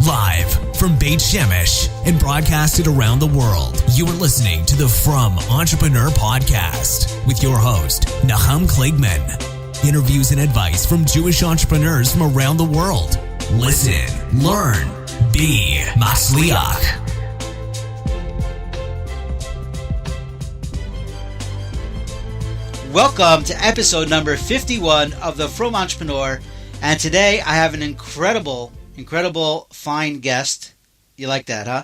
Live from Beit Shemesh and broadcasted around the world, you are listening to the Frum Entrepreneur Podcast with your host, Nachum Kligman. Interviews and advice from Jewish entrepreneurs from around the world. Listen, learn, be Matzliach. Welcome to episode number 51 of the Frum Entrepreneur, and today I have an incredible fine guest. You like that, huh?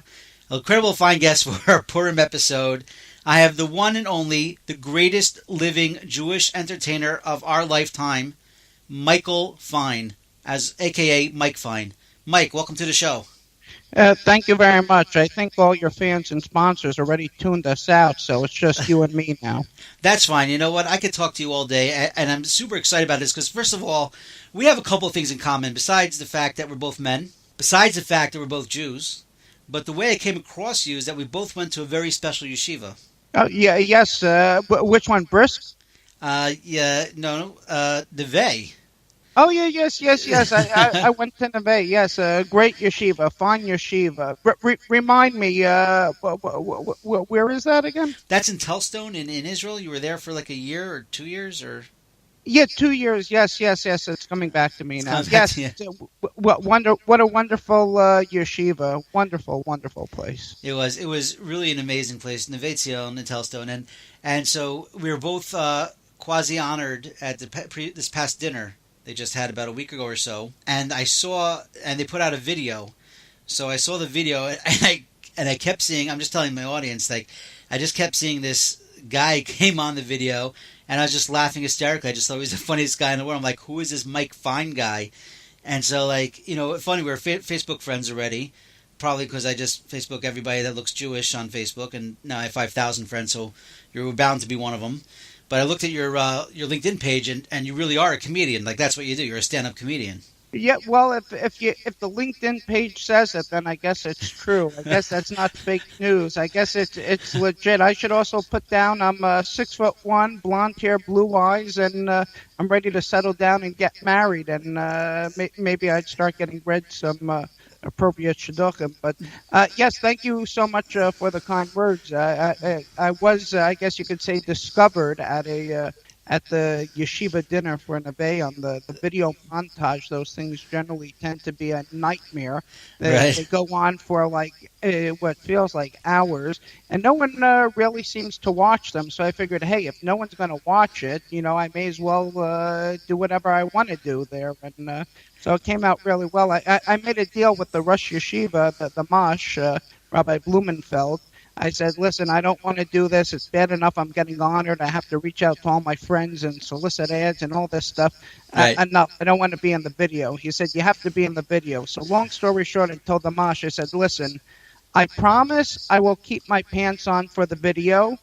An incredible fine guest for our Purim episode. I have the one and only, the greatest living Jewish entertainer of our lifetime, Michael Fine, aka Mike Fine. Mike, welcome to the show. Thank you very much. I think all your fans and sponsors already tuned us out, so it's just you and me now. That's fine. You know what? I could talk to you all day, and I'm super excited about this because, first of all, we have a couple of things in common besides the fact that we're both men, besides the fact that we're both Jews. But the way I came across you is that we both went to a very special yeshiva. Oh, yeah, yes. Which one, Brisk? Neveh. Oh, yeah, yes. I went to Neveh, yes. Great yeshiva, fine yeshiva. Remind me, where is that again? That's in Telstone in Israel. You were there for like a year or 2 years, or? Yeah, 2 years. Yes. It's coming back to me now. Yes. What a wonderful yeshiva. Wonderful place. It was really an amazing place, Neveh Zion in Telstone, and so we were both quasi honored at this past dinner they just had about a week ago or so, and they put out a video. So I saw the video, and I kept seeing. I'm just telling my audience, like, I just kept seeing this guy came on the video, and I was just laughing hysterically. I just thought he was the funniest guy in the world. I'm like, who is this Mike Fine guy? And so, like, funny, we're Facebook friends already, probably because I just Facebook everybody that looks Jewish on Facebook, and now I have 5,000 friends, so you're bound to be one of them. But I looked at your LinkedIn page, and you really are a comedian. Like, that's what you do. You're a stand-up comedian. Yeah, well, if the LinkedIn page says it, then I guess it's true. I guess that's not fake news. I guess it's legit. I should also put down I'm 6'1", blonde hair, blue eyes, and I'm ready to settle down and get married. And maybe I'd start getting read some appropriate shidduchim. But yes, thank you so much for the kind words. I was, I guess you could say, discovered at the yeshiva dinner for Neveh on the video montage. Those things generally tend to be a nightmare. They go on for like what feels like hours, and no one really seems to watch them. So I figured, hey, if no one's going to watch it, I may as well do whatever I want to do there. And so it came out really well. I made a deal with the Rosh Yeshiva, the Mash, Rabbi Blumenfeld. I said, listen, I don't want to do this. It's bad enough I'm getting honored. I have to reach out to all my friends and solicit ads and all this stuff. Right. Enough. I don't want to be in the video. He said, you have to be in the video. So long story short, I told the Mash, I said, listen, I promise I will keep my pants on for the video.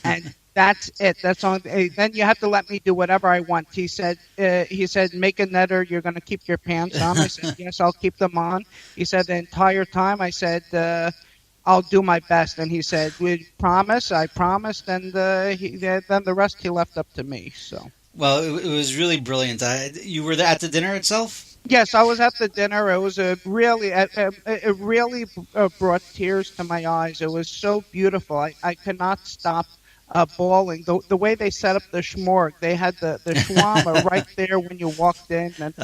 And that's it. That's all. Then you have to let me do whatever I want. He said, make a netter. You're going to keep your pants on. I said, yes, I'll keep them on. He said, the entire time, I said, I'll do my best. And he said, we promise, I promised. And then the rest he left up to me. So. Well, it was really brilliant. You were at the dinner itself? Yes, I was at the dinner. It was it really brought tears to my eyes. It was so beautiful. I could not stop bawling. The way they set up the shmorg, they had the shawarma right there when you walked in. And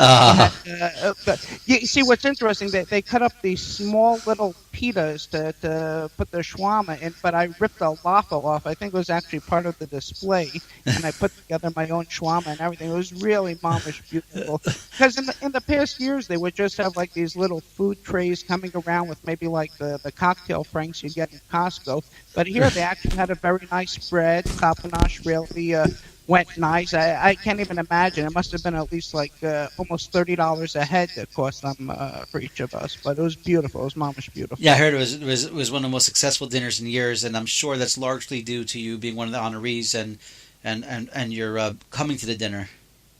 you see, what's interesting, they cut up these small little pitas to put the shawarma in, but I ripped a waffle off. I think it was actually part of the display, and I put together my own shawarma and everything. It was really mamish beautiful. Because in the past years, they would just have like these little food trays coming around with maybe like the cocktail franks you get in Costco. But here they actually had a very nice bread. Kapanash really went nice. I can't even imagine. It must have been at least like almost $30 a head that cost them for each of us. But it was beautiful. It was mamish beautiful. Yeah, I heard it was one of the most successful dinners in years, and I'm sure that's largely due to you being one of the honorees and you're coming to the dinner.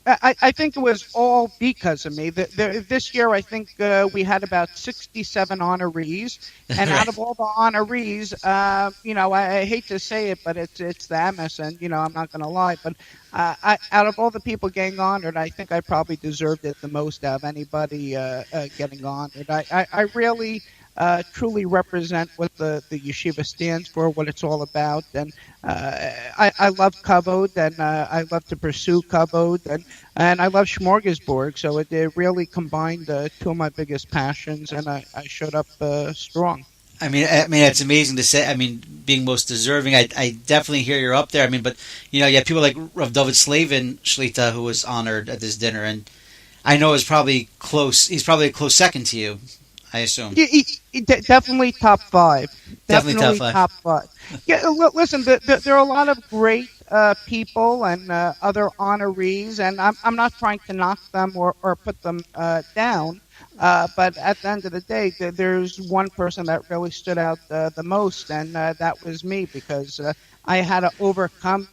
I think it was all because of me. This year, I think we had about 67 honorees, and Right. out of all the honorees, I hate to say it, but it's the MSN. I'm not going to lie, but out of all the people getting honored, I think I probably deserved it the most out of anybody getting honored. I really truly represent what the yeshiva stands for, what it's all about, and I love kavod, and I love to pursue kavod, and I love smorgasbord. So it really combined two of my biggest passions, and I showed up strong. I mean, it's amazing to say. I mean, being most deserving, I definitely hear you're up there. I mean, but you have people like Rav David Slavin Shlita who was honored at this dinner, and I know is probably close. He's probably a close second to you, I assume. Definitely top five. Definitely top Definitely five. top five. Yeah, listen, there are a lot of great people and other honorees, and I'm not trying to knock them or put them down. But at the end of the day, there's one person that really stood out the most, and that was me, because I had to overcome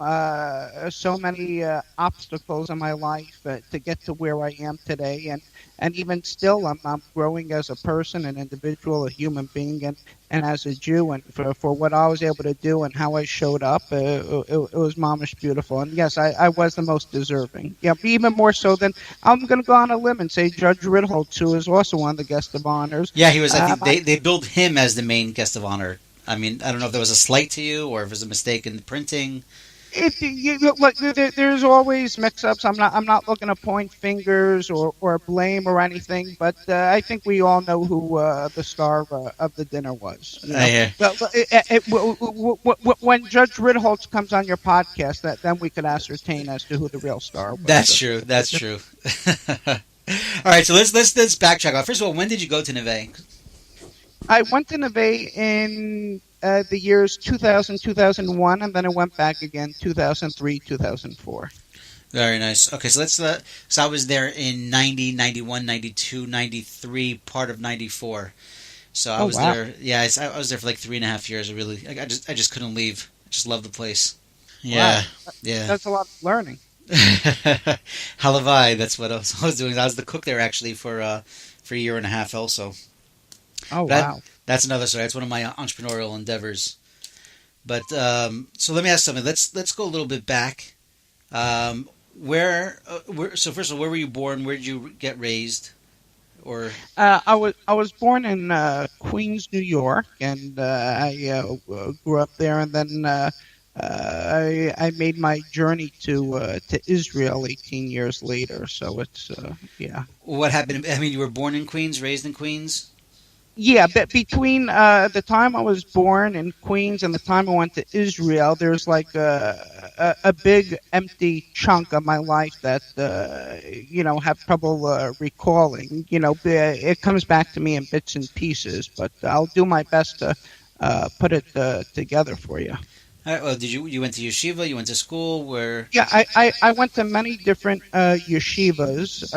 so many obstacles in my life to get to where I am today, and even still, I'm growing as a person, an individual, a human being, and as a Jew, and for what I was able to do and how I showed up, it was mamish beautiful. And yes, I was the most deserving. Yeah, even more so than, I'm going to go on a limb and say, Judge Ritholtz, who is also one of the guest of honors. Yeah, he was. I think they billed him as the main guest of honor. I mean, I don't know if there was a slight to you or if it was a mistake in the printing. Look, there's always mix-ups. I'm not looking to point fingers or blame or anything, but I think we all know who the star of the dinner was. I hear. When Judge Ritholtz comes on your podcast, then we could ascertain as to who the real star was. That's true. That's true. All right, so let's backtrack. First of all, when did you go to Neveh? I went to Neveh in the years 2000, 2001, and then I went back again 2003, 2004. Very nice. Okay, so so I was there in 90, 91, 92, 93, part of 94. So I was there. Yeah, I was there for like 3.5 years. I just couldn't leave. I just love the place. Yeah, wow. Yeah. That's a lot of learning. Halavai, that's what I was doing. I was the cook there actually for a year and a half also. Oh, wow. That's another story. That's one of my entrepreneurial endeavors. But so let me ask something. Let's go a little bit back. So first of all, where were you born? Where did you get raised? Or I was born in Queens, New York, and I grew up there, and then I made my journey to Israel 18 years later. So it's yeah. What happened? I mean, you were born in Queens, raised in Queens? Yeah, but between the time I was born in Queens and the time I went to Israel, there's like a big empty chunk of my life that have trouble recalling. It comes back to me in bits and pieces, but I'll do my best to put it together for you. All right, well, you went to yeshiva? You went to school? Where? Yeah, I went to many different yeshivas.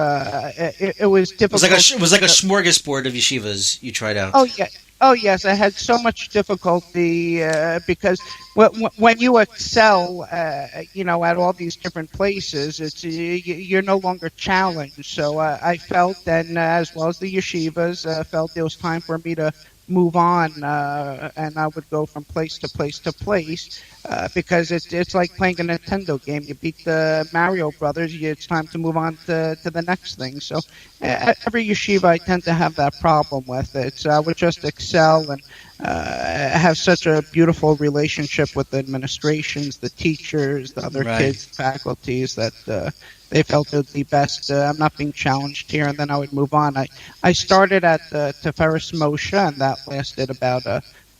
It was difficult. It was like a smorgasbord of yeshivas you tried out. Oh yeah. Oh yes, I had so much difficulty because when you excel, at all these different places, you're no longer challenged. So I felt, and as well as the yeshivas, felt it was time for me to move on, and I would go from place to place to place because it's like playing a Nintendo game. You beat the Mario Brothers, it's time to move on to the next thing. So every yeshiva I tend to have that problem with. I would just excel and have such a beautiful relationship with the administrations, the teachers, the other kids, faculties that they felt it would be best. I'm not being challenged here, and then I would move on. I started at Tiferes Moshe, and that lasted about,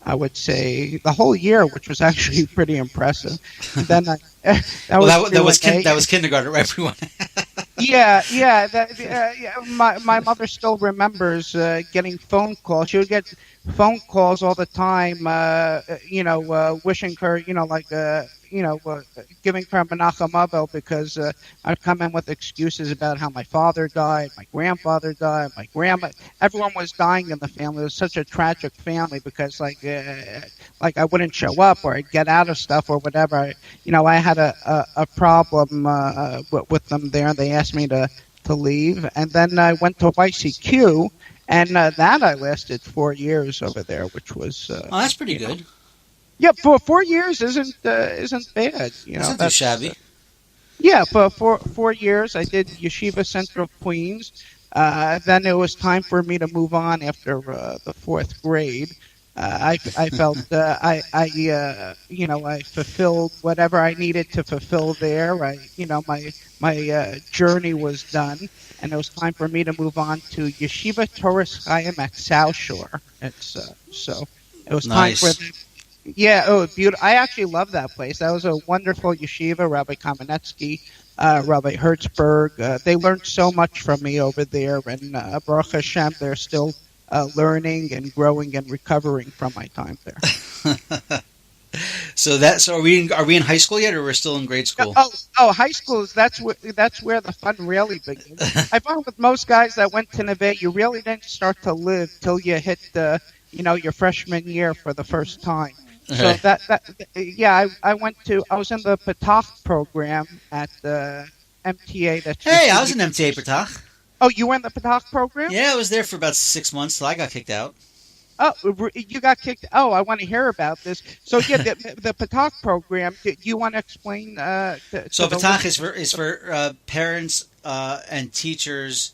I would say, the whole year, which was actually pretty impressive. And then that was kindergarten, right, everyone? Yeah. My mother still remembers getting phone calls. She would get phone calls all the time, wishing her, giving her Menachem Abel because I'd come in with excuses about how my father died, my grandfather died, my grandma. Everyone was dying in the family. It was such a tragic family because like I wouldn't show up or I'd get out of stuff or whatever. I had a problem with them there. They asked me to leave, and then I went to YCQ, and that I lasted 4 years over there, which was that's pretty good. Yeah, for 4 years isn't bad. That's not too shabby. Yeah, for 4 years I did Yeshiva Center of Queens. Then it was time for me to move on after the fourth grade. I felt I fulfilled whatever I needed to fulfill there. My journey was done, and it was time for me to move on to Yeshiva Torres Chaim at South Shore. It's so it was nice. time for the. Yeah, oh, beautiful. I actually love that place. That was a wonderful yeshiva, Rabbi Kamenetsky, Rabbi Hertzberg. They learned so much from me over there, and Baruch Hashem, they're still learning and growing and recovering from my time there. So are we in high school yet, or we're still in grade school? High school that's where the fun really begins. I found with most guys that went to Neveh, you really didn't start to live till you hit your freshman year for the first time. So I was in the Patach program at the MTA. I was in MTA Patach. Oh, you were in the Patach program? Yeah, I was there for about 6 months till I got kicked out. Oh, you got kicked. Oh, I want to hear about this. So yeah, the Patach program. Do you want to explain? Patach is for parents and teachers.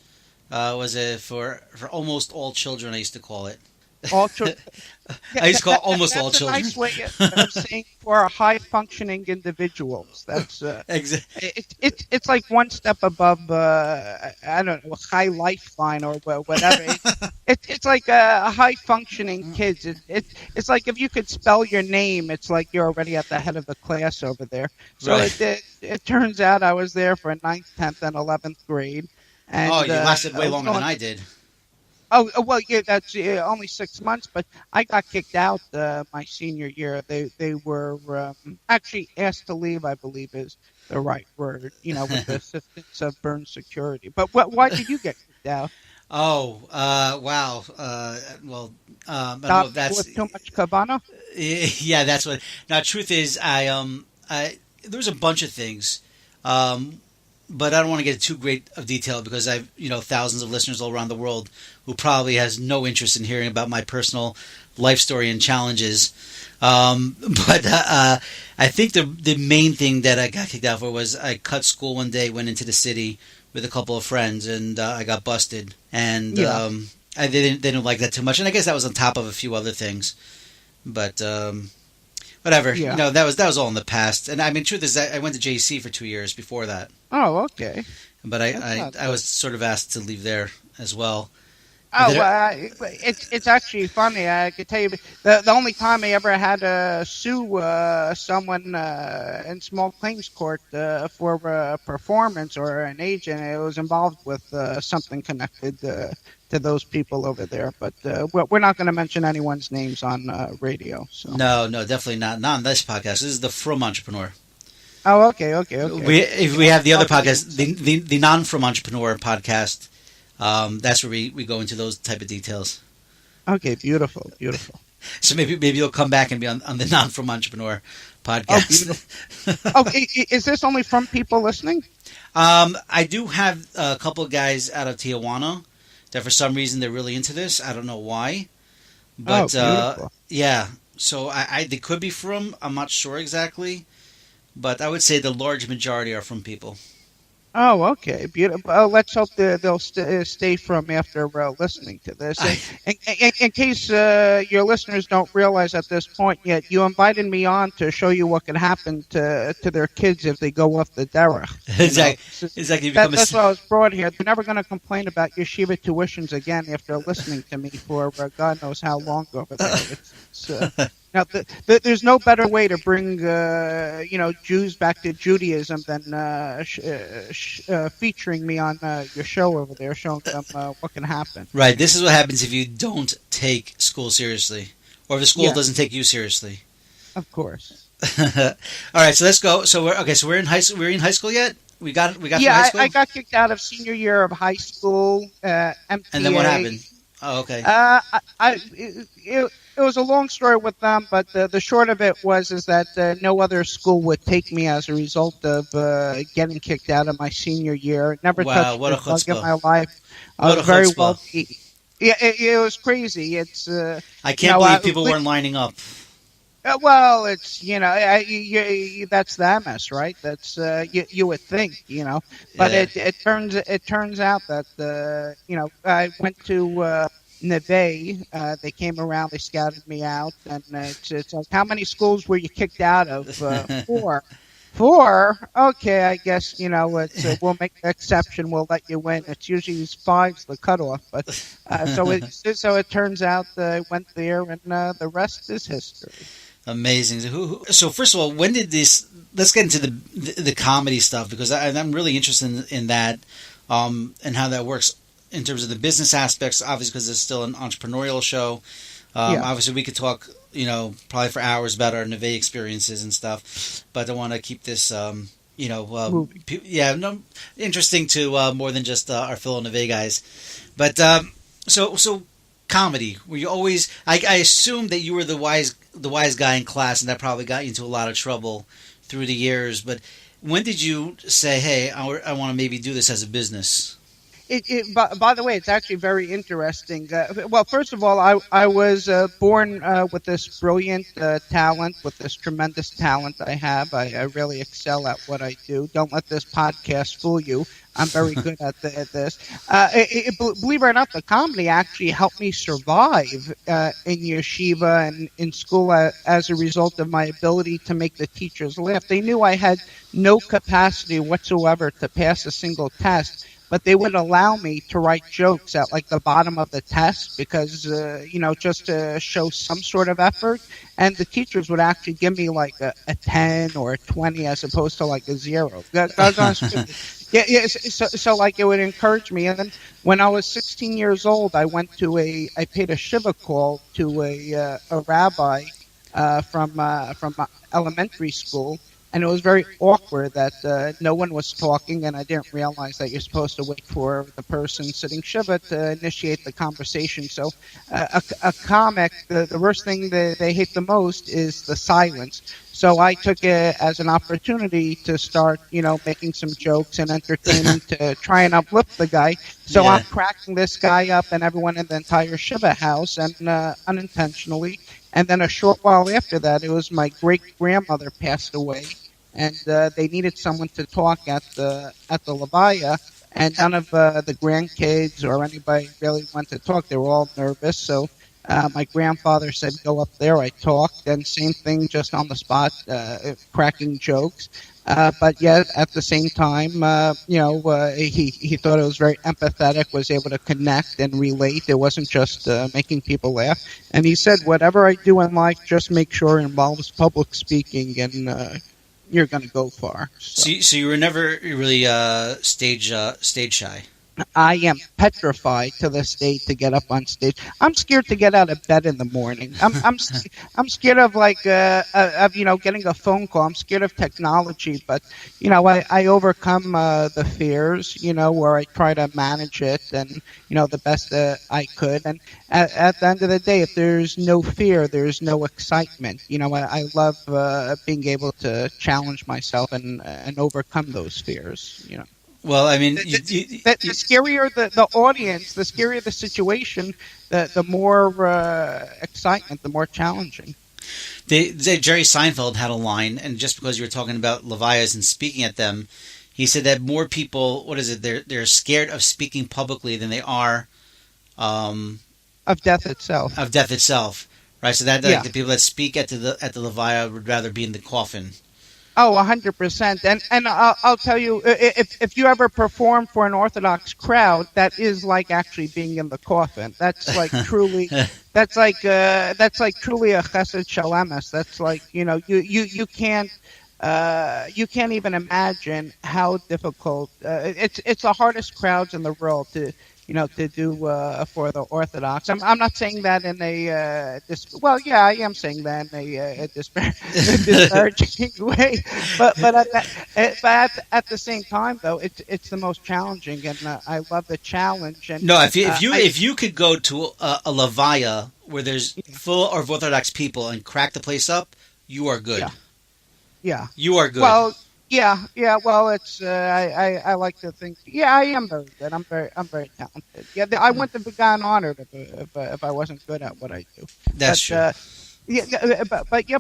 Was it for almost all children? I used to call it. All children. I used to call almost all children. That's a nice way of saying for high functioning individuals. That's it's like one step above I don't know, high lifeline or whatever. It's like a high functioning kids. It's like if you could spell your name, it's like you're already at the head of the class over there. So right. it turns out I was there for 9th, 10th, and 11th grade. And, you lasted way longer than I did. Oh, well, yeah, that's only 6 months, but I got kicked out my senior year. They were actually asked to leave, I believe is the right word, with the assistance of Burn Security. But why did you get kicked out? Oh, wow. I don't know if that's... with too much kavana? Yeah, that's what... Now, truth is, there was a bunch of things. But I don't want to get into too great of detail because I've, thousands of listeners all around the world who probably has no interest in hearing about my personal life story and challenges. But I think the main thing that I got kicked out for was I cut school one day, went into the city with a couple of friends, and I got busted. And they didn't like that too much. And I guess that was on top of a few other things. But whatever. Yeah. That was all in the past. And I mean, truth is, I went to JC for 2 years before that. Oh, okay. But I was sort of asked to leave there as well. Oh, it's actually funny. I could tell you the only time I ever had to sue someone in small claims court for a performance or an agent, it was involved with something connected to those people over there. But we're not going to mention anyone's names on radio. So. No, definitely not. Not on this podcast. This is the Frum Entrepreneur. Oh, okay. We have the other podcast, the non-Frum Entrepreneur podcast. That's where we go into those type of details. Okay, beautiful. So maybe you'll come back and be on the Non-Frum Entrepreneur podcast. Oh, is this only from people listening? I do have a couple of guys out of Tijuana that for some reason they're really into this. I don't know why, but yeah. So they could be from. I'm not sure exactly, but I would say the large majority are from people. Oh, okay, beautiful. Let's hope they'll stay from after listening to this. In case your listeners don't realize at this point yet, you invited me on to show you what can happen to their kids if they go off the derech. Exactly. That's why I was brought here. They're never going to complain about yeshiva tuitions again after listening to me for God knows how long over there. Now, there's no better way to bring, Jews back to Judaism than featuring me on your show over there, showing them what can happen. Right. This is what happens if you don't take school seriously, or if the school doesn't take you seriously. Of course. All right, so let's go. So we're in high school. We're in high school yet? We got through Yeah, high school. I got kicked out of senior year of high school, And then what MTA. happened? Oh, okay. It was a long story with them, but the short of it is that no other school would take me as a result of getting kicked out of my senior year. Never Wow, touched what a a drug in chutzpah! my life. I What was a very chutzpah! wealthy. Yeah, it was crazy. It's I you can't know, believe people weren't lining up. well, it's that's the MS, right? That's you would think, but Yeah. it turns out that I went to Neveh. They came around, they scouted me out, and it's like, how many schools were you kicked out of? Four. Four? Okay, I guess we'll make the exception. We'll let you win. It's usually five's the cutoff, but so it turns out I went there, and the rest is history. Amazing. So, so first of all, when did this? Let's get into the comedy stuff because I'm really interested in that, and how that works in terms of the business aspects. Obviously, because it's still an entrepreneurial show. Yeah. Obviously, we could talk, probably for hours about our Neveh experiences and stuff, but I want to keep this, interesting to more than just our fellow Neveh guys. But so comedy. Were you always? I assume that you were the wise guy in class, and that probably got you into a lot of trouble through the years. But when did you say, "Hey, I want to maybe do this as a business"? By the way, it's actually very interesting. Well, first of all, I was born with this brilliant talent, with this tremendous talent I have. I really excel at what I do. Don't let this podcast fool you. I'm very good at this. Believe it or not, the comedy actually helped me survive in yeshiva and in school as a result of my ability to make the teachers laugh. They knew I had no capacity whatsoever to pass a single test, but they would allow me to write jokes at like the bottom of the test because, just to show some sort of effort. And the teachers would actually give me like a 10 or a 20 as opposed to like a 0. That's honest. Yeah. So like it would encourage me. And then when I was 16 years old, I paid a shiva call to a rabbi from elementary school. And it was very awkward that no one was talking, and I didn't realize that you're supposed to wait for the person sitting shiva to initiate the conversation. So a comic, the worst thing that they hate the most is the silence. So I took it as an opportunity to start, making some jokes and entertaining to try and uplift the guy. So I'm cracking this guy up and everyone in the entire shiva house, and unintentionally. And then a short while after that, it was my great-grandmother passed away, and they needed someone to talk at the levaya, and none of the grandkids or anybody really wanted to talk. They were all nervous, so my grandfather said, go up there. I talked, and same thing, just on the spot, cracking jokes. But yet, at the same time, he thought it was very empathetic, was able to connect and relate. It wasn't just making people laugh. And he said, whatever I do in life, just make sure it involves public speaking, and you're going to go far. So you were never really stage shy. I am petrified to this day to get up on stage. I'm scared to get out of bed in the morning. I'm scared of getting a phone call. I'm scared of technology, but I overcome the fears. Where I try to manage it and the best I could. And at the end of the day, if there's no fear, there's no excitement. I love being able to challenge myself and overcome those fears. Well, I mean, the scarier the audience, the scarier the situation, the more excitement, the more challenging. Jerry Seinfeld had a line, and just because you were talking about levayas and speaking at them, he said that more people, they're scared of speaking publicly than they are of death itself. Of death itself, right? So that the people that speak at the levaya would rather be in the coffin. Oh, 100%. And I'll tell you, if you ever perform for an Orthodox crowd, that is like actually being in the coffin. That's like truly, truly a chesed shalamis. That's like, you can't you can't even imagine how difficult it's the hardest crowds in the world to do for the Orthodox. I'm not saying that in a well, yeah, I am saying that in a disparaging way, but at the same time, though, it's the most challenging, and I love the challenge. And No, if I, if you could go to a levaya where there's full of Orthodox people and crack the place up, you are good. yeah, yeah. You are good. Well, yeah, yeah. Well, it's I like to think. Yeah, I am very good. I'm very talented. Yeah, I wouldn't have begun honored if I wasn't good at what I do. That's But true. but yeah,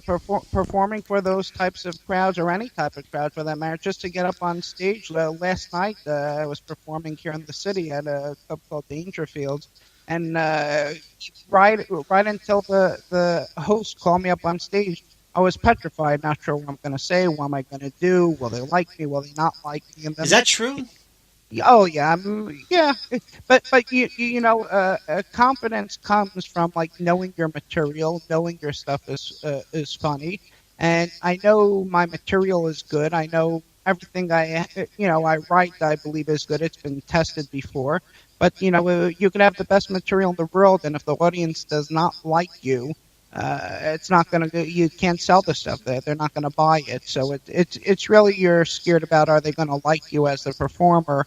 performing for those types of crowds or any type of crowd for that matter, just to get up on stage. Last night, I was performing here in the city at a club called Dangerfields, and right until the host called me up on stage, I was petrified, not sure what I'm going to say, what am I going to do, will they like me, will they not like me, and then Is that true? oh yeah, yeah, but confidence comes from like knowing your material, knowing your stuff is funny, and I know my material is good. I know everything I write, I believe is good. It's been tested before, but you can have the best material in the world, and if the audience does not like you, it's not going to. You can't sell the stuff. They're not going to buy it. So it's really you're scared about, are they going to like you as the performer,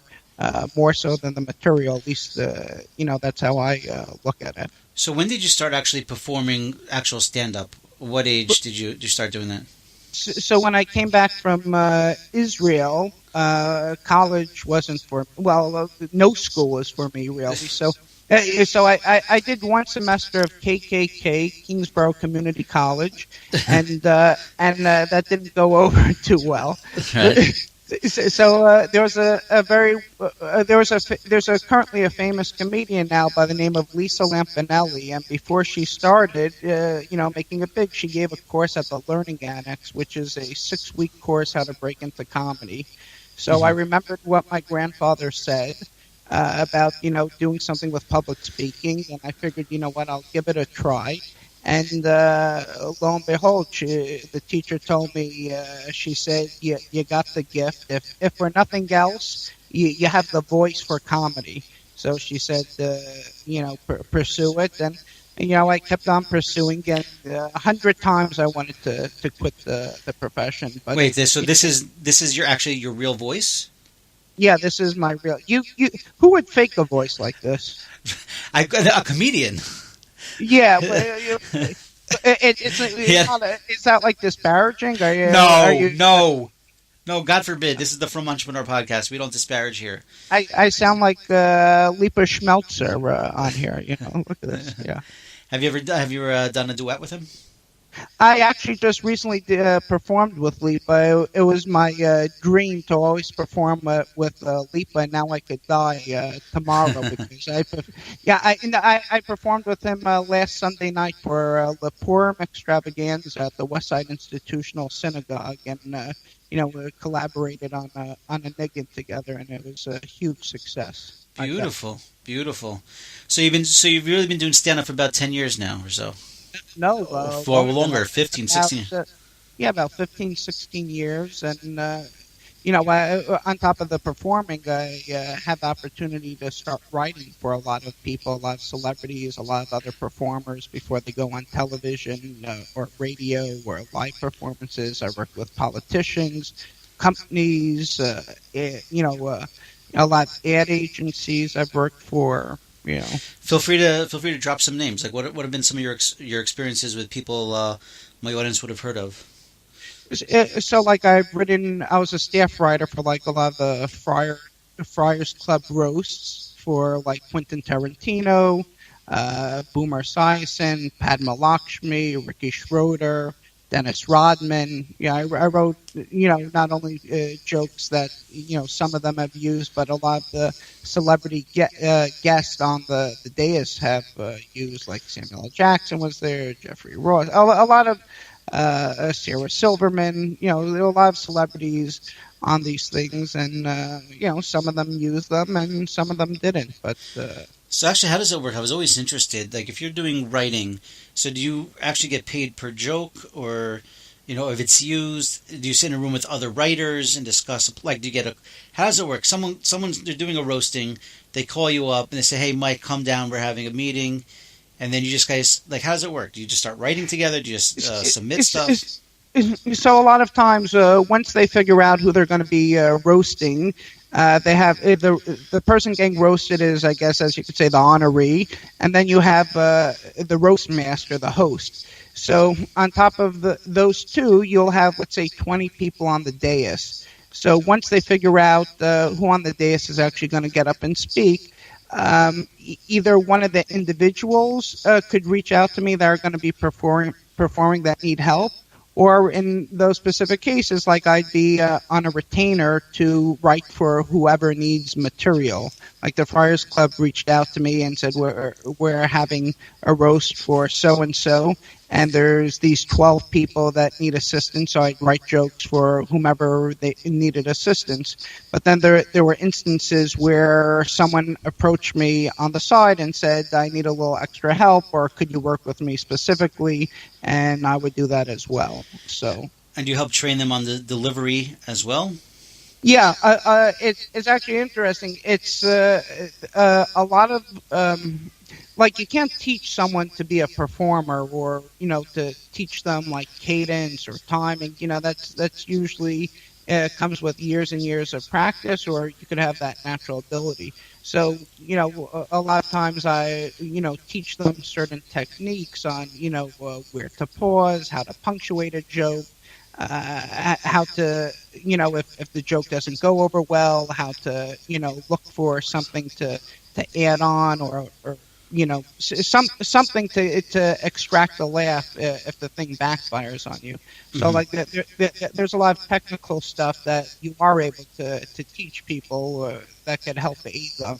more so than the material. At least that's how I look at it. So when did you start actually performing actual stand-up? What age did you start doing that? So when I came back from Israel, college wasn't for no school was for me really. So I did one semester of KKK, Kingsborough Community College, and that didn't go over too well. Right. So there's currently a famous comedian now by the name of Lisa Lampanelli, and before she started, making it big, she gave a course at the Learning Annex, which is a 6-week course how to break into comedy. So I remembered what my grandfather said about doing something with public speaking, and I figured, what, I'll give it a try. And lo and behold, the teacher told me, she said, you got the gift. If for nothing else, you have the voice for comedy. So she said, pursue it. And I kept on pursuing it. 100 times I wanted to quit the profession. But Wait, so this is your real voice? yeah, this is my real. Who would fake a voice like this? A comedian. Yeah, it's not like disparaging. No. God forbid. This is the Frum Entrepreneur podcast. We don't disparage here. I sound like Lipa Schmelzer on here. Look at this. Yeah. Have you ever done a duet with him? I actually just recently performed with Lipa. It was my dream to always perform with Lipa, and now I could die tomorrow because I performed with him last Sunday night for the Purim extravaganza at the Westside Institutional Synagogue, and we collaborated on a niggin together, and it was a huge success. Beautiful. So you've really been doing stand up for about 10 years now or so. No, for longer, 15, 16. About 15, 16 years. And, on top of the performing, I have the opportunity to start writing for a lot of people, a lot of celebrities, a lot of other performers before they go on television or radio or live performances. I work with politicians, companies, a lot of ad agencies I've worked for. Feel free to drop some names. Like what have been some of your experiences with people my audience would have heard of? So like I was a staff writer for like a lot of the Friars Club roasts for like Quentin Tarantino, Boomer Esiason, Padma Lakshmi, Ricky Schroeder, Dennis Rodman. Yeah, I wrote, not only jokes that, some of them have used, but a lot of the celebrity guests on the dais have used, like Samuel L. Jackson was there, Jeffrey Ross, a lot of Sarah Silverman, there were a lot of celebrities on these things, and, some of them used them and some of them didn't, but... So actually, how does it work? I was always interested. Like, if you're doing writing, so do you actually get paid per joke, or if it's used, do you sit in a room with other writers and discuss? Like, do you get how does it work? Someone's they're doing a roasting. They call you up and they say, "Hey, Mike, come down. We're having a meeting." And then you just guys, like, how does it work? Do you just start writing together? Do you just submit stuff? So a lot of times, once they figure out who they're going to be roasting, they have the person getting roasted is, I guess, as you could say, the honoree, and then you have the roast master, the host. So on top of those two, you'll have, let's say, 20 people on the dais. So once they figure out who on the dais is actually going to get up and speak, either one of the individuals could reach out to me that are going to be performing that need help, or in those specific cases, like I'd be on a retainer to write for whoever needs material. Like the Friars Club reached out to me and said, we're having a roast for so-and-so, and there's these 12 people that need assistance, so I'd write jokes for whomever they needed assistance. But then there were instances where someone approached me on the side and said, I need a little extra help, or could you work with me specifically? And I would do that as well. So. And you help train them on the delivery as well? Yeah, it's actually interesting. It's a lot of like, you can't teach someone to be a performer, or to teach them like cadence or timing. That's usually comes with years and years of practice, or you could have that natural ability. So a lot of times I teach them certain techniques on where to pause, how to punctuate a joke. How to, if the joke doesn't go over well, how to, look for something to add on, or something to extract a laugh if the thing backfires on you. So like there's a lot of technical stuff that you are able to teach people that could help aid them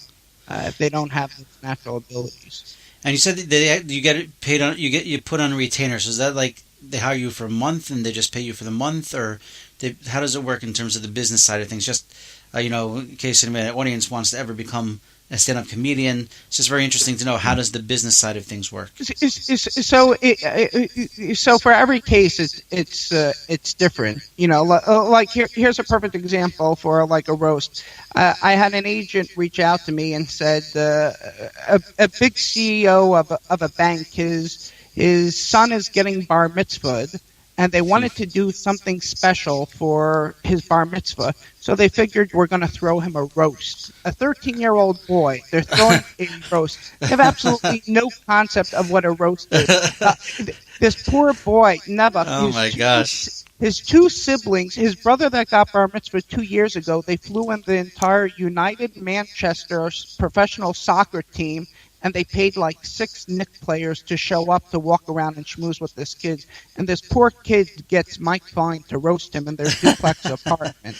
if they don't have those natural abilities. And you said that you get it paid on, you put on a retainer. So is that like they hire you for a month and they just pay you for the month, or how does it work in terms of the business side of things? Just in case any audience wants to ever become a stand-up comedian, it's just very interesting to know, how does the business side of things work? So for every case, it's different. Like here's a perfect example for like a roast. I had an agent reach out to me and said a big CEO of a bank, his son is getting bar mitzvahed, and they wanted to do something special for his bar mitzvah. So they figured we're going to throw him a roast. A 13-year-old boy, they're throwing a roast. They have absolutely no concept of what a roast is. This poor boy, Neveh. Oh, my gosh. His two siblings, his brother that got bar mitzvah 2 years ago, they flew in the entire United Manchester professional soccer team, and they paid like 6 Knicks players to show up to walk around and schmooze with this kid. And this poor kid gets Mike Fine to roast him in their duplex apartment.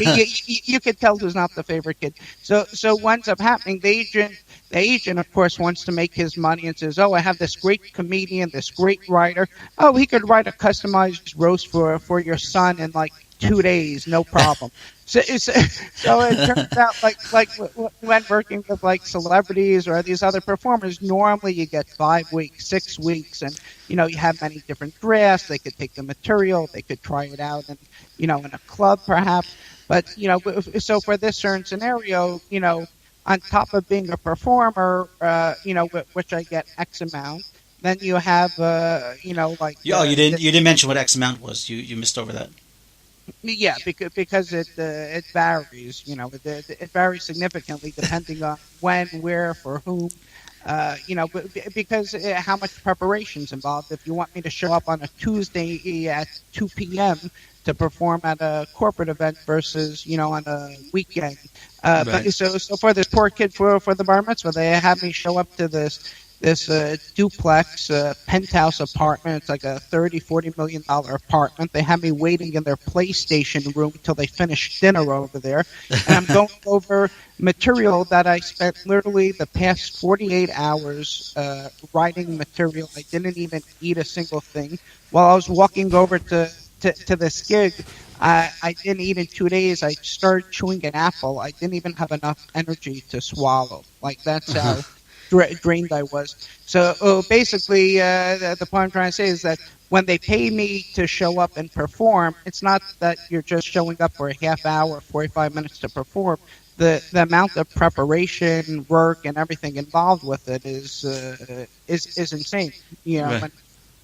You could tell who's not the favorite kid. So what ends up happening, the agent, of course, wants to make his money and says, oh, I have this great comedian, this great writer. Oh, he could write a customized roast for your son in like 2 days, no problem. So it turns out like when working with like celebrities or these other performers, normally you get 5 weeks, 6 weeks, and you have many different drafts. They could take the material, they could try it out, and in a club perhaps. But so for this certain scenario, on top of being a performer, which I get X amount, then you have like you didn't mention what X amount was. You missed over that. Yeah, because it varies. It varies significantly depending on when, where, for whom. Because how much preparation is involved. If you want me to show up on a Tuesday at 2 p.m. to perform at a corporate event versus on a weekend. Right. But so for this poor kid for the bar mitzvah, they had me show up to this duplex penthouse apartment. It's like a $30-40 million apartment. They have me waiting in their PlayStation room till they finish dinner over there. And I'm going over material that I spent literally the past 48 hours writing material. I didn't even eat a single thing. While I was walking over to this gig, I didn't eat in 2 days. I started chewing an apple. I didn't even have enough energy to swallow. Like, that's how drained I was. So basically, the point I'm trying to say is that when they pay me to show up and perform, it's not that you're just showing up for a half hour, 45 minutes to perform. The amount of preparation, work, and everything involved with it is insane. Right.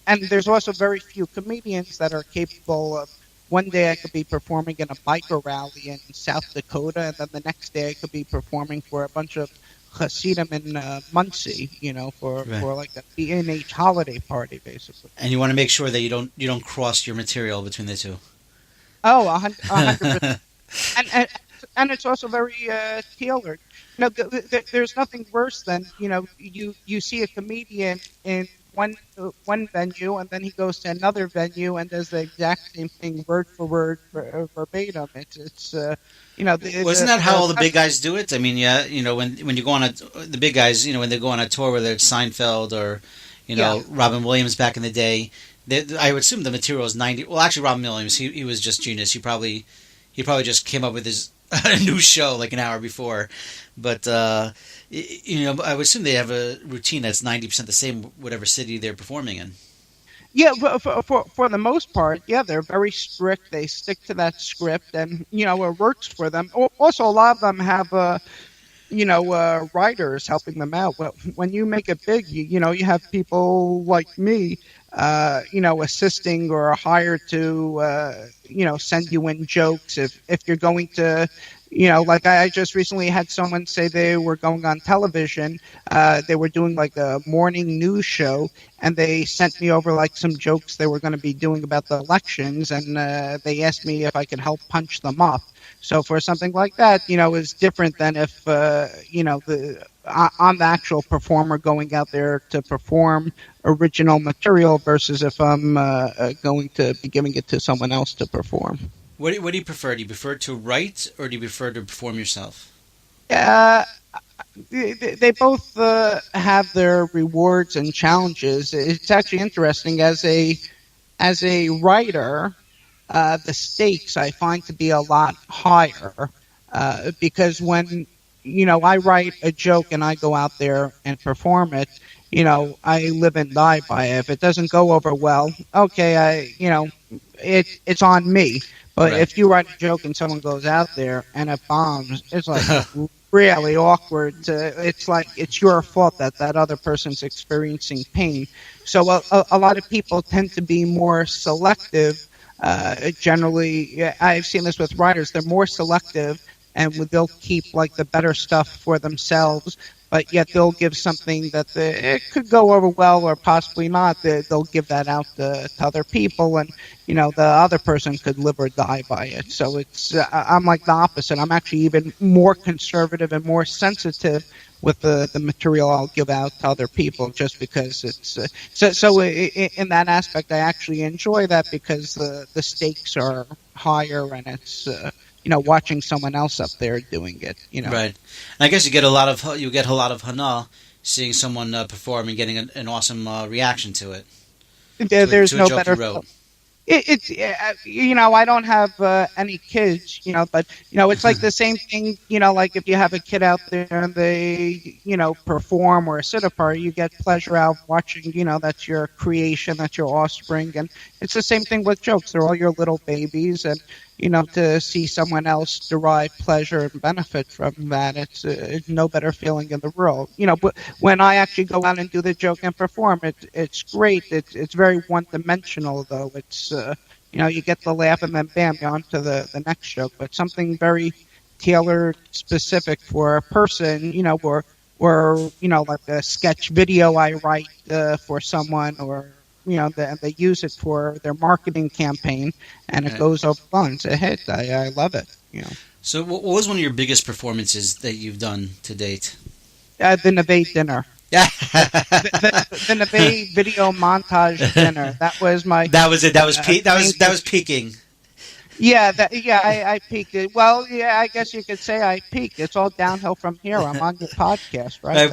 And there's also very few comedians that are capable of. One day I could be performing in a biker rally in South Dakota, and then the next day I could be performing for a bunch of Hasidim in Muncie, for like a B&H holiday party, basically. And you want to make sure that you don't cross your material between the two. Oh, 100%. And it's also very tailored. There's nothing worse than you see a comedian in one venue, and then he goes to another venue and does the exact same thing, word for word, verbatim. It's Wasn't that how all the big guys do it? I mean, yeah, when you go on the big guys, when they go on a tour, whether it's Seinfeld or Robin Williams back in the day, I would assume the material is 90. Well, actually, Robin Williams, he was just genius. He probably just came up with his new show like an hour before, but I would assume they have a routine that's 90% the same, whatever city they're performing in. Yeah, for the most part, yeah, they're very strict. They stick to that script, and it works for them. Also, a lot of them have writers helping them out. Well, when you make it big, you have people like me, assisting or hired to, send you in jokes if you're going to. Like I just recently had someone say they were going on television. They were doing like a morning news show, and they sent me over like some jokes they were going to be doing about the elections, and they asked me if I could help punch them up. So for something like that, is different than if, I'm the actual performer going out there to perform original material versus if I'm going to be giving it to someone else to perform. What do you prefer? Do you prefer to write or do you prefer to perform yourself? They both have their rewards and challenges. It's actually interesting as a writer. The stakes I find to be a lot higher because when I write a joke and I go out there and perform it, I live and die by it. If it doesn't go over well, okay, it's on me. But Right. if you write a joke and someone goes out there and it bombs, it's like really awkward. It's like it's your fault that other person's experiencing pain. So a lot of people tend to be more selective. Generally, I've seen this with writers. They're more selective, and they'll keep like the better stuff for themselves. But yet they'll give something that it could go over well or possibly not. They'll give that out to other people, and the other person could live or die by it. So it's I'm like the opposite. I'm actually even more conservative and more sensitive with the material I'll give out to other people, just because it's so in that aspect I actually enjoy that because the stakes are higher and it's watching someone else up there doing it. Right. And I guess you get a lot of hana seeing someone perform and getting an awesome reaction to it. There's to a no joke better. you wrote. It's I don't have any kids, but it's like the same thing, like if you have a kid out there and they perform or sit apart, you get pleasure out of watching, that's your creation, that's your offspring, and it's the same thing with jokes. They're all your little babies, and to see someone else derive pleasure and benefit from that, it's no better feeling in the world. But when I actually go out and do the joke and perform, it's great. It's very one-dimensional, though. It's you get the laugh and then bam, you're on to the next joke. But something very tailored, specific for a person, or like a sketch video I write for someone, or they use it for their marketing campaign, and it goes over well. It's a hit. I love it. So, what was one of your biggest performances that you've done to date? The Neveh dinner. Yeah, the Neveh video montage dinner. That was my. That was it. That was peaking. Yeah, I peaked it. Well, yeah, I guess you could say I peaked. It's all downhill from here. I'm on your podcast, right?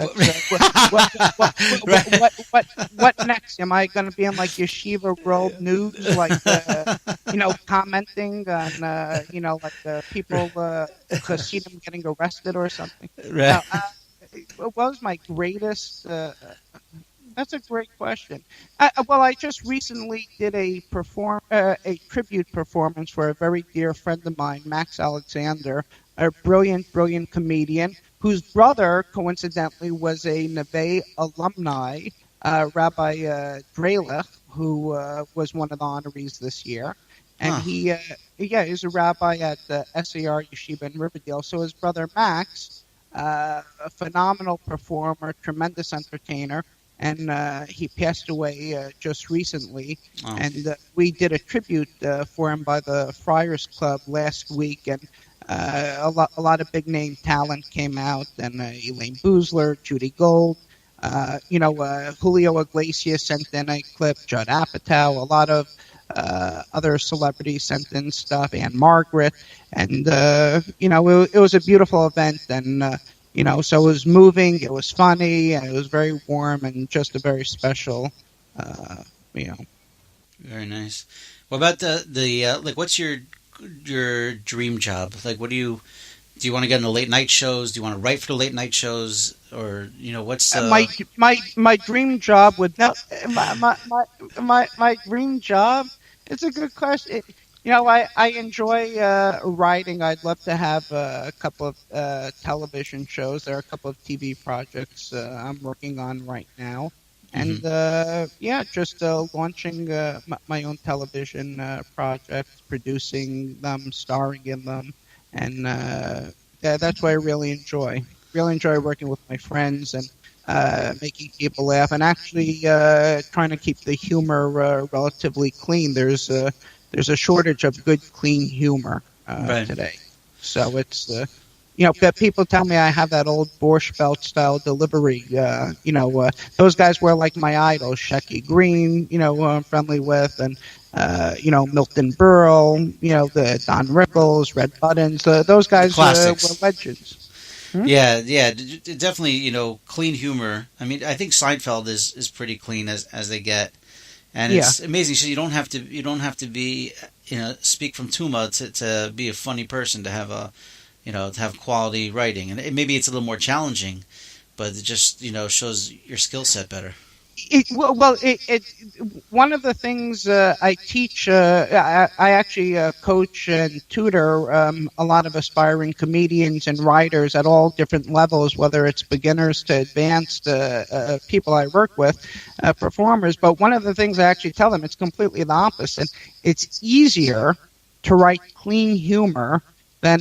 What next? Am I going to be in like Yeshiva World News, like commenting on like the people Hasidim getting arrested or something? Right. what was my greatest? That's a great question. Well, I just recently did a tribute performance for a very dear friend of mine, Max Alexander, a brilliant, brilliant comedian whose brother, coincidentally, was a Neveh alumni, Rabbi Drelich, who was one of the honorees this year. And Huh. he's a rabbi at the SAR Yeshiva in Riverdale. So his brother Max, a phenomenal performer, tremendous entertainer, and he passed away just recently. Oh. And we did a tribute for him by the Friars Club last week, and a lot of big name talent came out, and Elaine Boozler, Judy Gold, Julio Iglesias sent in a clip, Judd Apatow, a lot of other celebrities sent in stuff, Anne Margaret, and it was a beautiful event, and so it was moving, it was funny, and it was very warm, and just a very special, Very nice. What about the like? What's your dream job? Like, what do you want to get into late night shows? Do you want to write for the late night shows, or what's my dream job would no my dream job? It's a good question. I enjoy writing. I'd love to have a couple of television shows. There are a couple of TV projects I'm working on right now. And just launching my own television projects, producing them, starring in them, and that's what I really enjoy. Really enjoy working with my friends and making people laugh, and actually trying to keep the humor relatively clean. There's a shortage of good, clean humor today, so it's. People tell me I have that old Borscht Belt style delivery. Those guys were like my idols, Shecky Green, who I'm friendly with, and, Milton Berle, the Don Rickles, Red Buttons. Those guys were legends. Yeah, definitely, clean humor. I mean, I think Seinfeld is pretty clean as they get. And it's amazing. So you don't have to be, speak from Tuma to be a funny person, to have to have quality writing, and maybe it's a little more challenging, but it just shows your skill set better. One of the things I teach, I actually coach and tutor a lot of aspiring comedians and writers at all different levels, whether it's beginners to advanced people I work with, performers. But one of the things I actually tell them, it's completely the opposite. It's easier to write clean humor than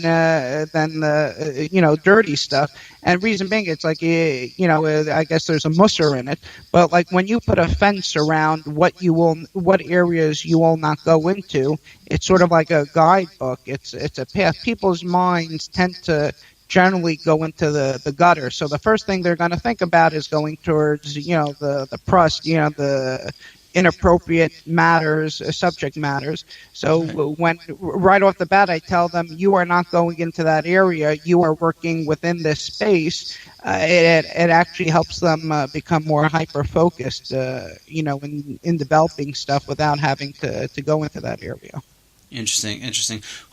dirty stuff. And reason being, it's like, I guess there's a musser in it, but like when you put a fence around what areas you will not go into, it's sort of like a guidebook. It's a path. People's minds tend to generally go into the gutter. So the first thing they're going to think about is going towards, the crust, the inappropriate matters, subject matters. So when right off the bat I tell them, you are not going into that area, you are working within this space, it actually helps them become more hyper-focused, in developing stuff without having to go into that area. Interesting.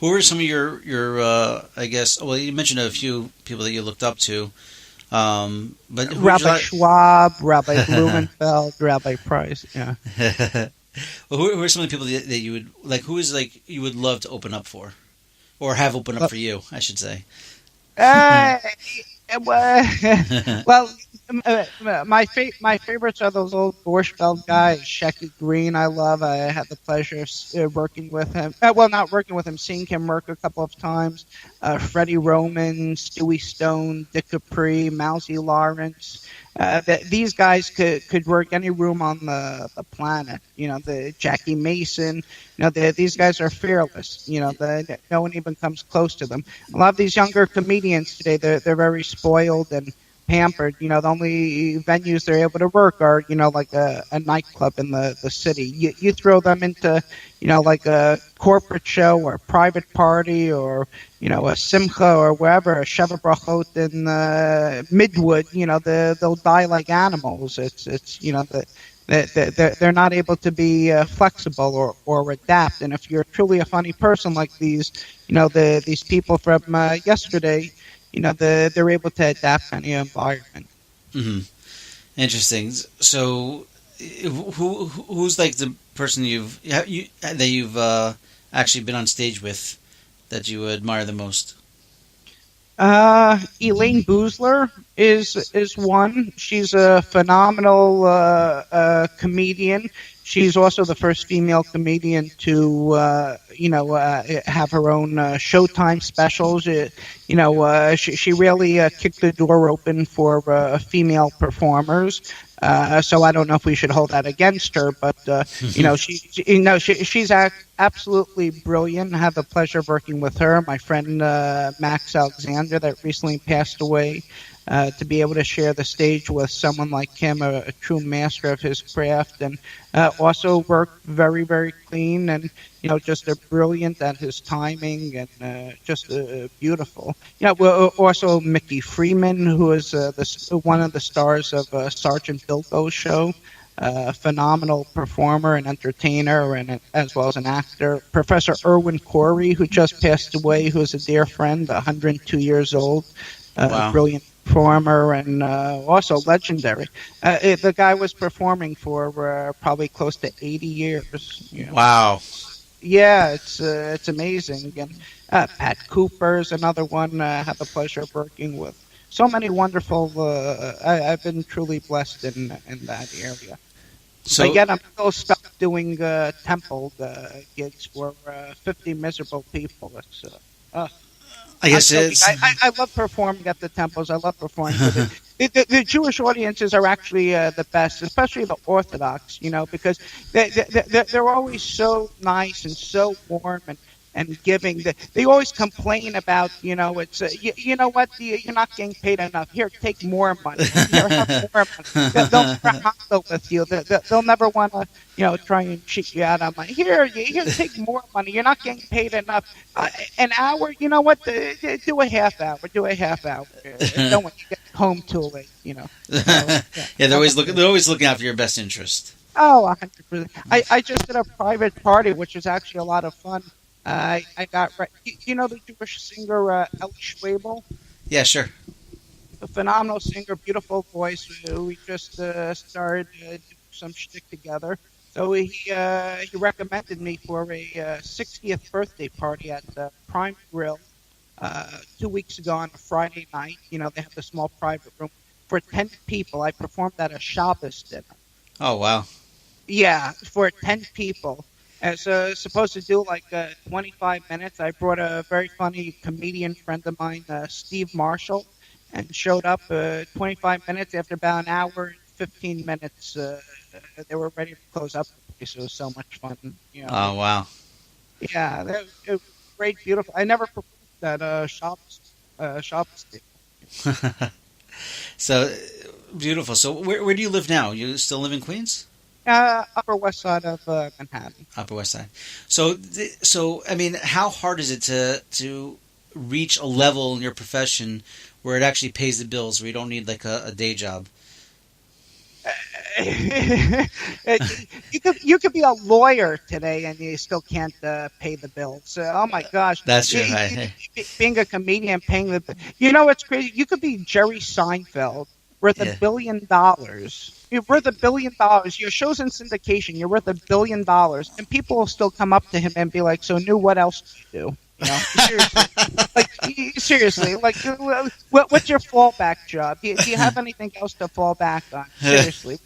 Who are some of your I guess, well, you mentioned a few people that you looked up to. But Rabbi Schwab, Rabbi Blumenfeld, Rabbi Price. Yeah. Well, who are some of the people that you would like? Who is like you would love to open up for, or have open up for you? I should say. Well, my favorites are those old Borscht Belt guys. Shecky Green, I love. I had the pleasure of working with him. Not working with him, seeing him work a couple of times. Freddie Roman, Stewie Stone, Dick Capri, Mousy Lawrence. These guys could work any room on the planet. The Jackie Mason. These guys are fearless. No one even comes close to them. A lot of these younger comedians today, they're very spoiled and pampered. The only venues they're able to work are, like a nightclub in the city. You throw them into, like a corporate show or a private party or, a simcha or wherever, a Sheva Brachot in Midwood, they'll die like animals. They're not able to be flexible or adapt. And if you're truly a funny person like these, these people from yesterday, they're able to adapt any environment. Hmm. Interesting. So, who's like the person that you've actually been on stage with that you admire the most? Elaine Boozler is one. She's a phenomenal comedian. She's also the first female comedian to have her own Showtime specials. She really kicked the door open for female performers. So I don't know if we should hold that against her, but she's absolutely brilliant. I had the pleasure of working with her, my friend Max Alexander, that recently passed away. To be able to share the stage with someone like him, a true master of his craft, and also worked very, very clean, and just a brilliant at his timing, and just beautiful. Also Mickey Freeman, who is one of the stars of Sergeant Bilko's show. Phenomenal performer and entertainer, and as well as an actor. Professor Irwin Corey, who just passed away, who is a dear friend, 102 years old. Wow. Brilliant performer, and also legendary. The guy was performing for probably close to 80 years. Wow. Yeah, it's amazing. And Pat Cooper's another one I had the pleasure of working with. So many wonderful. I've been truly blessed in that area. So But yet I'm still stuck doing temple gigs for 50 miserable people. It's I guess it's. I love performing at the temples. I love performing. The Jewish audiences are actually the best, especially the Orthodox, because they're always so nice and so warm and giving. They always complain about, it's you know what, you're not getting paid enough. Here, take more money. Here, have more money. They'll never hostile with you. They'll never want to, try and cheat you out of money. Here, take more money. You're not getting paid enough. An hour, you know what? Do a half hour. Do a half hour. Don't want you to get home too late. So, yeah, they're always looking out for your best interest. Oh, 100%. I just did a private party, which was actually a lot of fun. I got right. The Jewish singer Eli Schwabel? Yeah, sure. A phenomenal singer, beautiful voice. We just started doing some shtick together. So he recommended me for a 60th birthday party at Prime Grill 2 weeks ago on a Friday night. They have the small private room for 10 people. I performed at a Shabbos dinner. Oh, wow. Yeah, for 10 people. So supposed to do like 25 minutes. I brought a very funny comedian friend of mine, Steve Marshall, and showed up 25 minutes. After about an hour and 15 minutes, they were ready to close up. It was so much fun. Oh, wow. Yeah, it was great, beautiful. I never performed at Shabbos day. So beautiful. So where do you live now? You still live in Queens? Upper West Side of Manhattan. Upper West Side. So I mean, how hard is it to reach a level in your profession where it actually pays the bills, where you don't need like a day job? You could be a lawyer today and you still can't pay the bills. Oh my gosh, That's true. Right. Being a comedian, paying the. It's crazy. You could be Jerry Seinfeld, worth $1 billion. You're worth $1 billion. Your show's in syndication. You're worth $1 billion, and people will still come up to him and be like, "So, what else do you do?" Seriously, what's your fallback job? Do you have anything else to fall back on? Seriously,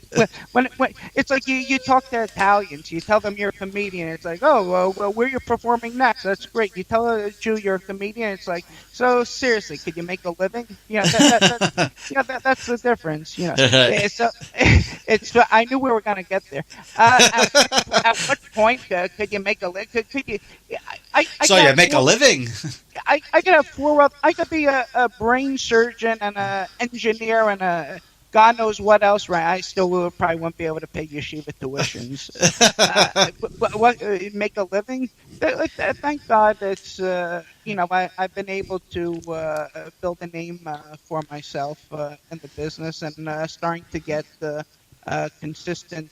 when it's like you talk to Italians, you tell them you're a comedian. It's like, oh, well, where you're performing next? That's great. You tell a Jew you're a comedian. It's like, so seriously, could you make a living? That's the difference. So it's. I knew we were going to get there. At what point could you make a living? Could you? So you make a living. I could have four. I could be a brain surgeon and an engineer and a God knows what else. Right? I still probably won't be able to pay yeshiva tuitions. What make a living? Thank God it's I've been able to build a name for myself in the business and starting to get consistent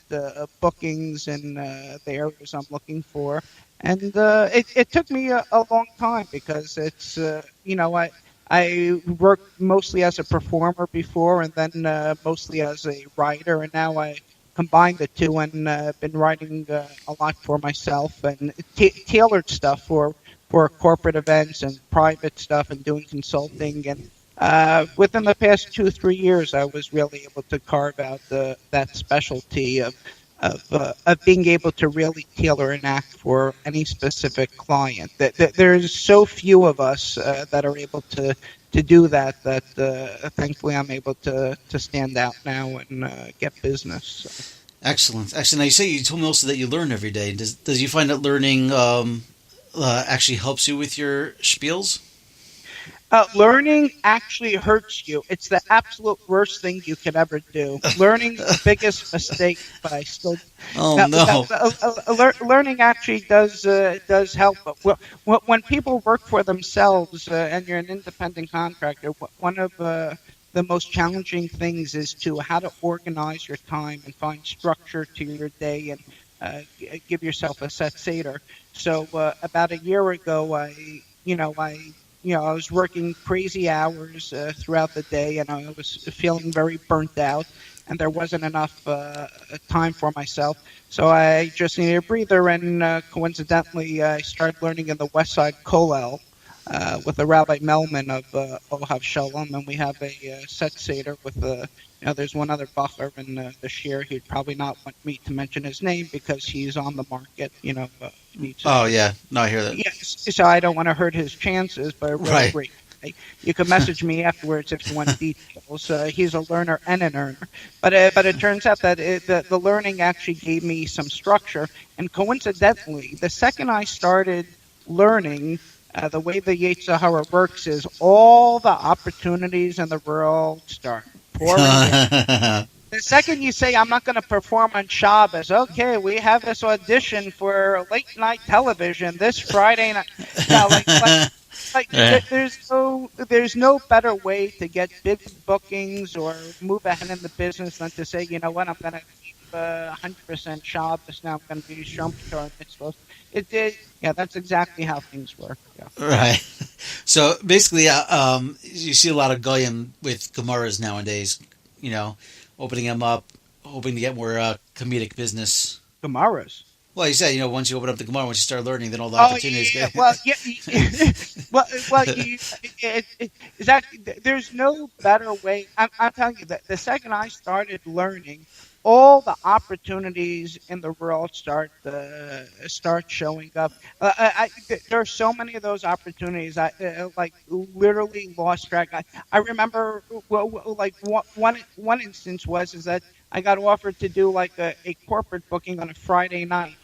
bookings in the areas I'm looking for. And it took me a long time because it's, I worked mostly as a performer before, and then mostly as a writer, and now I combined the two and been writing a lot for myself and tailored stuff for corporate events and private stuff and doing consulting. And within the past 2 3 years, I was really able to carve out that specialty of being able to really tailor an act for any specific client. There's so few of us that are able to do that. Thankfully I'm able to stand out now and get business. So. Excellent. Now you told me also that you learn every day. Does you find that learning actually helps you with your spiels? Learning actually hurts you. It's the absolute worst thing you could ever do. Learning's the biggest mistake, but I still. Oh no! Learning actually does help. But when people work for themselves and you're an independent contractor, one of the most challenging things is to how to organize your time and find structure to your day and give yourself a set seder. So about a year ago, I was working crazy hours throughout the day, and I was feeling very burnt out, and there wasn't enough time for myself. So I just needed a breather, and coincidentally, I started learning in the West Side Kollel with the Rabbi Melman of Ohav Shalom, and we have a set seder with there's one other bacher in the shir. He'd probably not want me to mention his name because he's on the market. Oh yeah, no, I hear that. Yes, so I don't want to hurt his chances, but really great. You can message me afterwards if you want details. He's a learner and an earner, but it turns out that the learning actually gave me some structure, and coincidentally, the second I started learning. The way the Yetzer Hara works is all the opportunities in the world start pouring in. The second you say, I'm not going to perform on Shabbos, okay, we have this audition for late night television this Friday night. There's no better way to get big bookings or move ahead in the business than to say, you know what, I'm going to keep 100% Shabbos now. I'm going to be Shom Torah mitzvos. That's exactly how things work. Yeah. Right. So basically, you see a lot of goyim with Gemaras nowadays. Opening them up, hoping to get more comedic business. Gemaras. Well, you said once you open up the Gemara, once you start learning, then all the opportunities. Yeah. There's no better way. I'm telling you that the second I started learning, all the opportunities in the world start showing up. There are so many of those opportunities. I literally lost track. I remember one instance is that I got offered to do a corporate booking on a Friday night.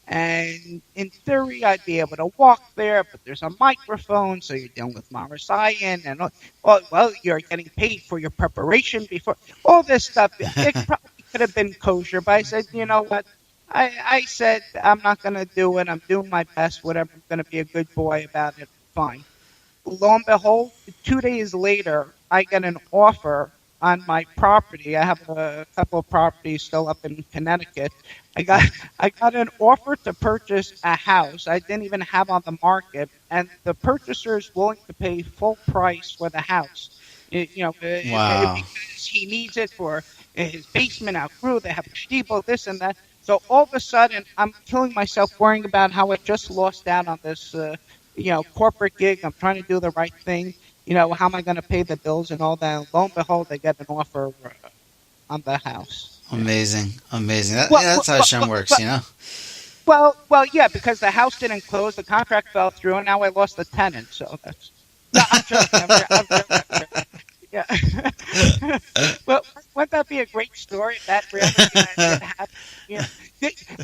And in theory, I'd be able to walk there, but there's a microphone, so you're dealing with Neveh Zion, and you're getting paid for your preparation before all this stuff. It probably could have been kosher, but I said, you know what? I said I'm not going to do it. I'm doing my best. Whatever. I'm going to be a good boy about it. Fine. Lo and behold, 2 days later, I get an offer on my property. I have a couple of properties still up in Connecticut. I got an offer to purchase a house I didn't even have on the market, and the purchaser is willing to pay full price for the house. Wow. Because he needs it for his basement outgrew. They have a shtibel, this and that. So all of a sudden, I'm killing myself worrying about how I just lost out on this, corporate gig. I'm trying to do the right thing. How am I going to pay the bills and all that? And lo and behold, I get an offer on the house. Amazing. That's how Hashem works, Well, yeah, because the house didn't close, the contract fell through, and now I lost the tenant. So that's. No, I'm joking. I'm joking. Yeah. Well, wouldn't that be a great story if that really happened?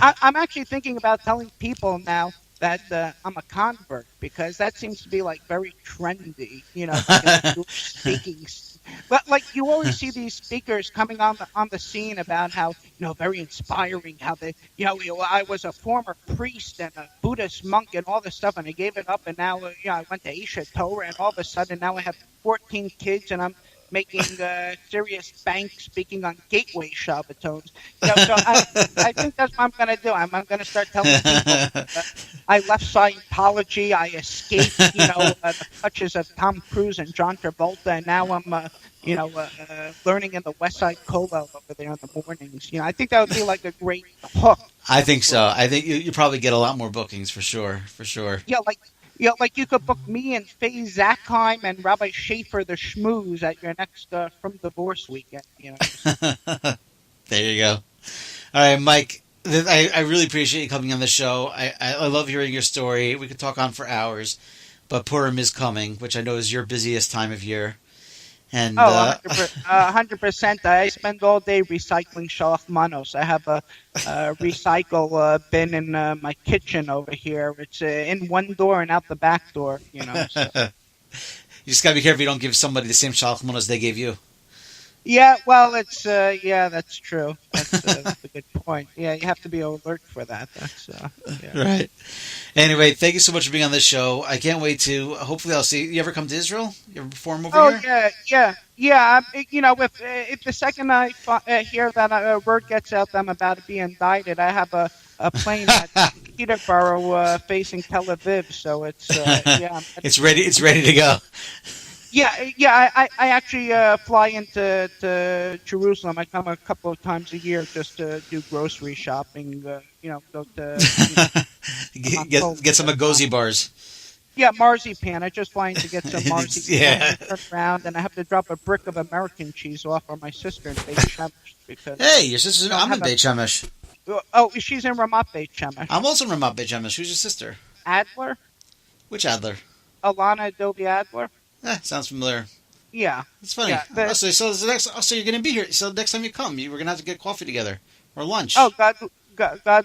I'm actually thinking about telling people now that I'm a convert, because that seems to be very trendy, speaking. But you always see these speakers coming on the scene about how very inspiring, how they I was a former priest and a Buddhist monk and all this stuff, and I gave it up, and now I went to Isha Torah, and all of a sudden now I have 14 kids, and I'm making serious bank speaking on gateway Shabbatones. So I think that's what I'm going to do. I'm going to start telling people I left Scientology, I escaped, the clutches of Tom Cruise and John Travolta, and now I'm, learning in the West Side Kollel over there in the mornings. I think that would be like a great hook. I think so. I think you probably get a lot more bookings for sure. Yeah, like you could book me and Faye Zackheim and Rabbi Schaefer the Schmooze at your next From Divorce weekend. There you go. All right, Mike. I really appreciate you coming on the show. I love hearing your story. We could talk on for hours, but Purim is coming, which I know is your busiest time of year. And 100%. I spend all day recycling shalach manos. I have a recycle bin in my kitchen over here. It's in one door and out the back door. So. You just gotta be careful you don't give somebody the same shalach manos they gave you. Yeah, well, it's that's true. That's a good point. Yeah, you have to be alert for that. That's right. Anyway, thank you so much for being on this show. I can't wait to. Hopefully, I'll see you. Ever come to Israel? You ever perform over here? Oh yeah. If the second I hear that word gets out that I'm about to be indicted, I have a plane at Peterborough facing Tel Aviv. So it's it's ready. It's ready to go. Yeah. I actually fly into Jerusalem. I come a couple of times a year just to do grocery shopping. Go to get some Agozi bars. Yeah, marzipan. I just fly in to get some marzipan. Yeah. Turn around, and I have to drop a brick of American cheese off on my sister in Beit Shemesh because. Hey, your sister's in. I'm in Beit Shemesh. Oh, she's in Ramat Beit Shemesh. I'm also in Ramat Beit Shemesh. Who's your sister? Adler. Which Adler? Alana Adobe Adler. Sounds familiar. Yeah. It's funny. Yeah, so you're going to be here. So next time you come, we're going to have to get coffee together or lunch. Oh, God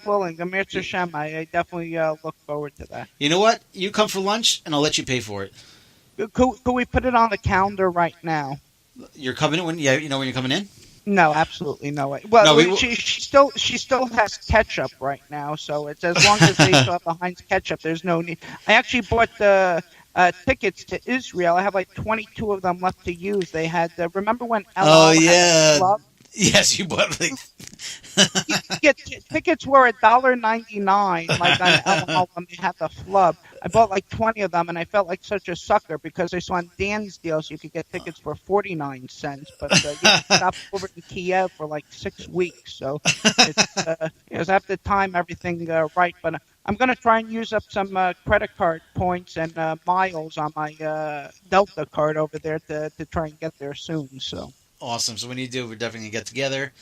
willing. Amir Hashem, I definitely look forward to that. You know what? You come for lunch, and I'll let you pay for it. Could we put it on the calendar right now? You're coming in when you're coming in? No, absolutely no way. Well, she still has ketchup right now, so it's as long as they still have the Heinz ketchup, there's no need. I actually bought the tickets to Israel. I have like 22 of them left to use. They had remember when El had yeah. club? Yes, you bought like tickets were $1.99 like on El when they had the flub. I bought like 20 of them, and I felt like such a sucker because I saw on Dan's deals you could get tickets for 49 cents, but you stopped over in Kiev for like 6 weeks. So it was at the time everything right, but I'm going to try and use up some credit card points and miles on my Delta card over there to try and get there soon. So awesome. So when you do, we're definitely going to get together.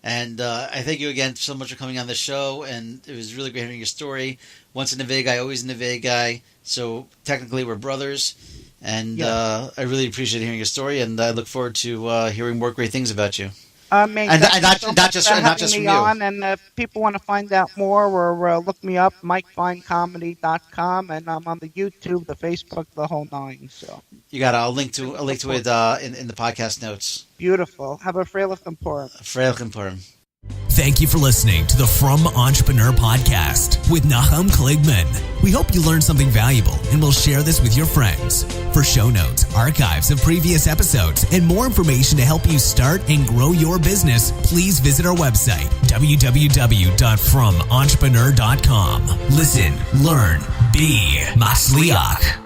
And I thank you again so much for coming on the show, and it was really great hearing your story. Once a Neveh guy, always a Neveh guy. So technically we're brothers, and I really appreciate hearing your story, and I look forward to hearing more great things about you. And not just from you. And if people want to find out more, or look me up, MikeFineComedy.com, and I'm on the YouTube, the Facebook, the whole nine. So you got it. I'll link to it in the podcast notes. Beautiful. Have a Freilichen Purim. Freilichen Purim. Thank you for listening to the Frum Entrepreneur Podcast with Nachum Kligman. We hope you learned something valuable and will share this with your friends. For show notes, archives of previous episodes, and more information to help you start and grow your business, please visit our website, www.frumentrepreneur.com. Listen, learn, be Matzliach.